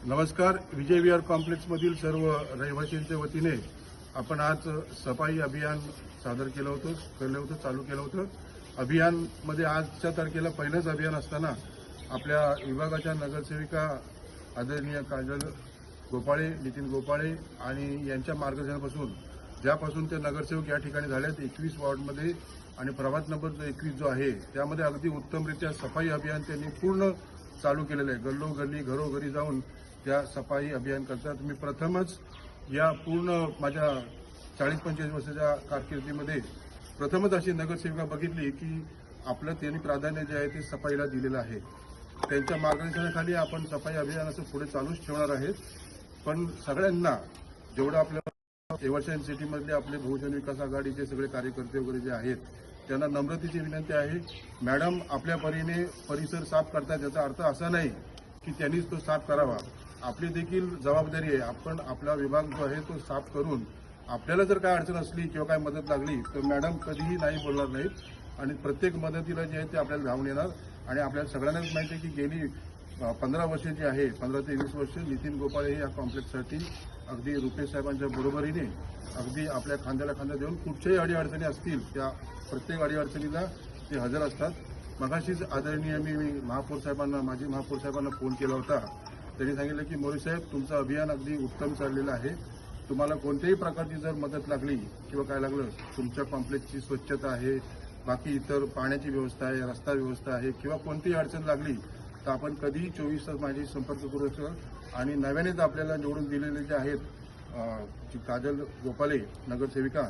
नमस्कार. विजय विहार कॉम्प्लेक्समधील सर्व रहिवासींच्या वतीने आपण आज सफाई अभियान सादर केलं होतं, चालू केलं होतं. अभियानमध्ये आजच्या तारखेला पहिलंच अभियान असताना आपल्या विभागाच्या नगरसेविका आदरणीय काजल गोपाळे, नितीन गोपाळे आणि यांच्या मार्गदर्शनापासून ज्यापासून ते नगरसेवक या ठिकाणी झालेत 21 वॉर्डमध्ये आणि प्रभाग नंबर 21 जो आहे त्यामध्ये अगदी उत्तमरित्या सफाई अभियान त्यांनी पूर्ण चालू केलेलं आहे. गल्लोगल्ली घरोघरी जाऊन त्या सफाई अभियान करतात. मी प्रथमच या पूर्ण माझ्या 40-45 वर्षाच्या कारकिर्दीमध्ये प्रथमच अशी नगरसेविका बघितली की आपलं त्यांनी प्राधान्य जे आहे ते सफाईला दिलेलं आहे. त्यांच्या मार्गदर्शनाखाली आपण सफाई अभियान असं पुढे चालूच ठेवणार आहेत. पण सगळ्यांना जेवढं आपल्या एव्हर्सन सिटीमधले आपले बहुजन विकास आघाडीचे सगळे कार्यकर्ते वगैरे जे आहेत त्यांना नम्रतेची विनंती आहे. मॅडम आपल्या परीने परिसर साफ करतात याचा अर्थ असा नाही की त्यांनीच तो साफ करावा. आपली देखील जबाबदारी आहे. आपण आपला विभाग जो आहे तो साफ करून आपल्याला जर काय अडचण असली किंवा काय मदत लागली तर मॅडम कधीही नाही बोलणार नाहीत आणि प्रत्येक मदतीला जे आहे ते आपल्याला धावून येणार. आणि आपल्याला सगळ्यांनाच माहिती आहे की गेली 15 वर्ष जी आहे 15 ते 20 वर्ष नितीन गोपाळे या कॉम्प्लेक्ससाठी अगदी रुपेश साहेबांच्या बरोबरीने अगदी आपल्या खांद्याला खांदा देऊन कुठच्याही अडीअडचणी असतील त्या प्रत्येक अडीअडचणीला ते हजर असतात. मगाशीच आदरणीय मी माजी महापौर साहेबांना फोन केला होता. त्यांनी सांगितलं की मोरे साहेब तुमचं अभियान अगदी उत्तम चाललेलं आहे. तुम्हाला कोणत्याही प्रकारची जर मदत लागली किंवा काय लागलं तुमच्या कॉम्प्लेक्सची स्वच्छता आहे, बाकी इतर पाण्याची व्यवस्था आहे, रस्ता व्यवस्था आहे किंवा कोणतीही अडचण लागली तर आपण कधीही 24 तास माझी संपर्क करू शकतो. आणि नव्यानेच आपल्याला निवडून दिलेले जे आहेत काजल गोपाळे नगरसेविका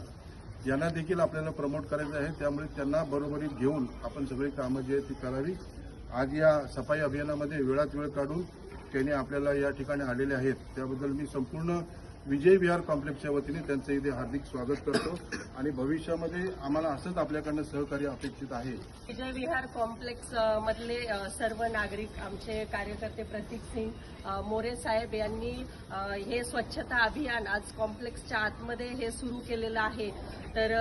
यांना देखील आपल्याला प्रमोट करायचं आहे. त्यामुळे त्यांना बरोबरीत घेऊन आपण सगळी कामं जी आहेत ती करावी. आज या सफाई अभियानामध्ये वेळात वेळ काढून त्यांनी आपल्याला या ठिकाणी आलेले आहेत त्याबद्दल मी संपूर्ण विजय विहार कॉम्प्लेक्सच्या वतीने त्यांचं इथे हार्दिक स्वागत करतो. आणि भविष्यामध्ये आम्हाला असंच आपल्याकडनं सहकार्य अपेक्षित आहे. विजय विहार कॉम्प्लेक्स मधले सर्व नागरिक आमचे कार्यकर्ते प्रतीक सिंग मोरे साहेब यांनी हे स्वच्छता अभियान आज कॉम्प्लेक्सच्या आतमध्ये हे सुरू केलेलं आहे. तर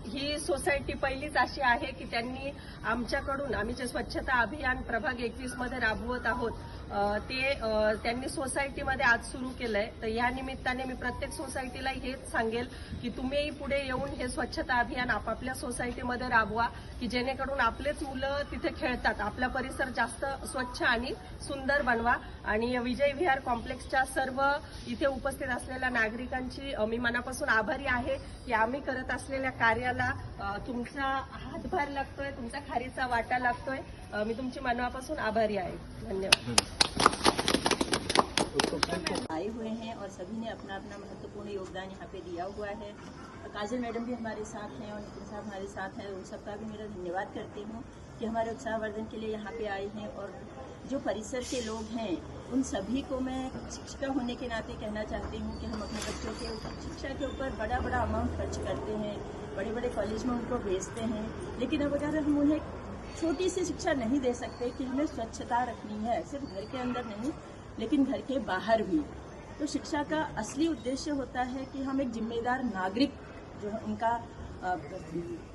ही सोसायटी पहिलीच अशी आहे की त्यांनी आमच्याकडून आम्ही जे स्वच्छता अभियान प्रभाग 21 मध्ये राबवत आहोत ते त्यांनी सोसायटीमध्ये आज सुरू केलंय. तर या निमित्ताने मी प्रत्येक सोसायटीला हेच सांगेल की तुम्हीही पुढे येऊन हे स्वच्छता अभियान आपापल्या सोसायटीमध्ये राबवा की जेणेकरून आपलेच मुलं तिथे खेळतात. आपला परिसर जास्त स्वच्छ आणि सुंदर बनवा. आणि विजय विहार कॉम्प्लेक्सच्या सर्व इथे उपस्थित असलेल्या नागरिकांची मी मनापासून आभारी आहे की आम्ही करत असलेल्या कार्याला तुमचा हातभार लागतोय, तुमचा खारीचा वाटा लागतोय. मी तुमची मनापासून आभारी आहे. धन्यवाद. आए हुए हैं और सभी ने अपना अपना महत्वपूर्ण योगदान यहाँ पे दिया हुआ है. काजल मैडम भी हमारे साथ हैं और नितिन साहब हमारे साथ हैं. उन सबका भी मेरा धन्यवाद करती हूँ कि हमारे उत्साहवर्धन के लिए यहाँ पे आए हैं. और जो परिसर के लोग हैं उन सभी को मैं शिक्षिका होने के नाते कहना चाहती हूँ कि हम अपने बच्चों के शिक्षा के ऊपर बड़ा बड़ा अमाउंट खर्च करते हैं, बड़े बड़े कॉलेज में उनको भेजते हैं. लेकिन अब अगर हम उन्हें छोटी सी शिक्षा नहीं दे सकते कि हमें स्वच्छता रखनी है सिर्फ घर के अंदर नहीं लेकिन घर के बाहर भी, तो शिक्षा का असली उद्देश्य होता है कि हम एक जिम्मेदार नागरिक जो है उनका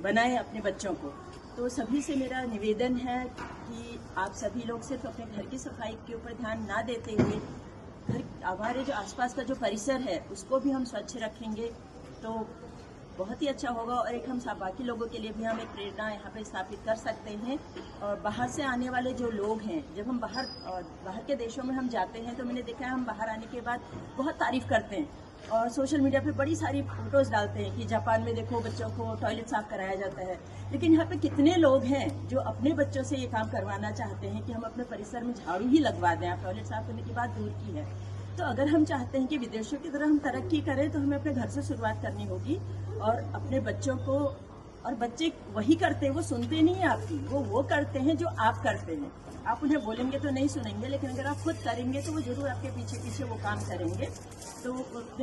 बनाएं अपने बच्चों को. तो सभी से मेरा निवेदन है कि आप सभी लोग सिर्फ अपने घर की सफाई के ऊपर ध्यान ना देते हुए हमारे जो आसपास का जो परिसर है उसको भी हम स्वच्छ रखेंगे तो बहुत ही अच्छा होगा. और एक हम बाकी लोगों के लिए भी हम एक प्रेरणा यहाँ पे स्थापित कर सकते हैं. और बाहर से आने वाले जो लोग हैं, जब हम बाहर के देशों में हम जाते हैं तो मैंने देखा है हम बाहर आने के बाद बहुत तारीफ करते हैं और सोशल मीडिया पे बड़ी सारी फोटोज डालते हैं कि जापान में देखो बच्चों को टॉयलेट साफ कराया जाता है. लेकिन यहाँ पे कितने लोग हैं जो अपने बच्चों से ये काम करवाना चाहते हैं कि हम अपने परिसर में झाड़ू ही लगवा दें. आप टॉयलेट साफ करने की बात दूर की है. तो अगर हम चाहते हैं कि विदेशों की तरह हम तरक्की करें तो हमें अपने घर से शुरुआत करनी होगी. और अपने बच्चों को, और बच्चे वही करते हैं, वो सुनते नहीं है आपकी, वो करते हैं जो आप करते हैं. आप उन्हें बोलेंगे तो नहीं सुनेंगे लेकिन अगर आप खुद करेंगे तो वो जरूर आपके पीछे पीछे वो काम करेंगे. तो